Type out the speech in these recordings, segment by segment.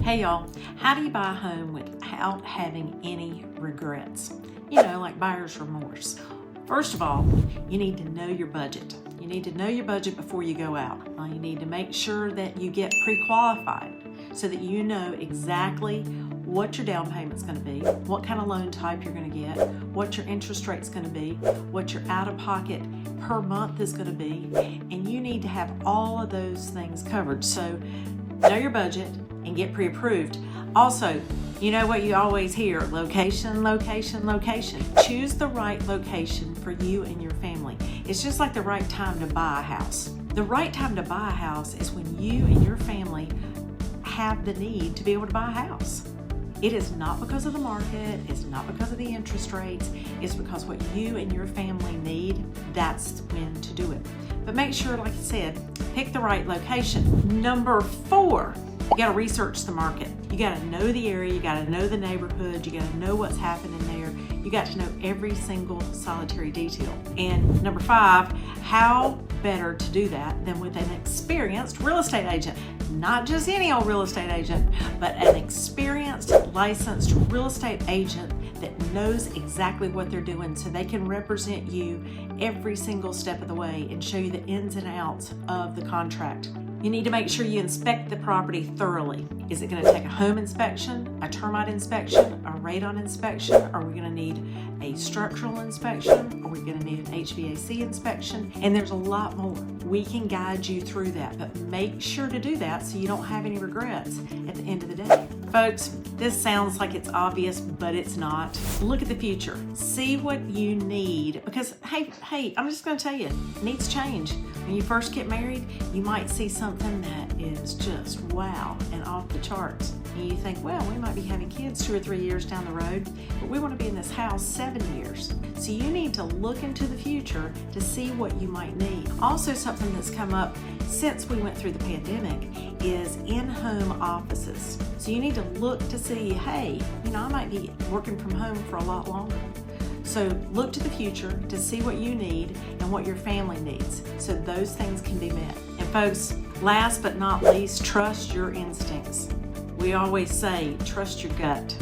Hey y'all, how do you buy a home without having any regrets? You know, like buyer's remorse. First of all, you need to know your budget. You need to know your budget before you go out. You need to make sure that you get pre-qualified so that you know exactly what your down payment's going to be, what kind of loan type you're going to get, what your interest rate's going to be, what your out-of-pocket per month is going to be, and you need to have all of those things covered. So know your budget and get pre-approved. Also, you know what you always hear, location, location, location. Choose the right location for you and your family. It's just like the right time to buy a house. The right time to buy a house is when you and your family have the need to be able to buy a house. It is not because of the market, it's not because of the interest rates, it's because what you and your family need, that's when to do it. But make sure, like I said, pick the right location. Number 4, you gotta research the market. You gotta know the area, you gotta know the neighborhood, you gotta know what's happening there. You got to know every single solitary detail. And number 5, how better to do that than with an experienced real estate agent? Not just any old real estate agent, but an experienced, licensed real estate agent that knows exactly what they're doing so they can represent you every single step of the way and show you the ins and outs of the contract. You need to make sure you inspect the property thoroughly. Is it going to take a home inspection, a termite inspection, a radon inspection? Are we going to need a structural inspection? Are we going to need an HVAC inspection? And there's a lot more. We can guide you through that, but make sure to do that so you don't have any regrets at the end of the day. Folks, this sounds like it's obvious, but it's not. Look at the future. See what you need, because hey, I'm just going to tell you, needs change. When you first get married, you might see something that is just wow and off the charts. And you think, well, we might be having kids 2 or 3 years down the road, but we want to be in this house 7 years. So you need to look into the future to see what you might need. Also, something that's come up since we went through the pandemic is in-home offices. So you need to look to see, hey, you know, I might be working from home for a lot longer. So look to the future to see what you need and what your family needs so those things can be met. And folks, last but not least, trust your instincts. We always say, trust your gut.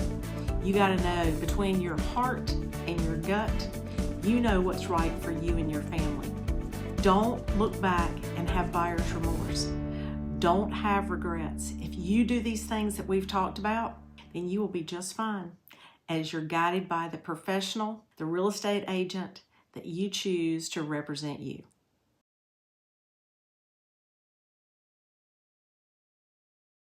You got to know between your heart and your gut, you know what's right for you and your family. Don't look back and have buyer's remorse. Don't have regrets. If you do these things that we've talked about, then you will be just fine as you're guided by the professional, the real estate agent that you choose to represent you.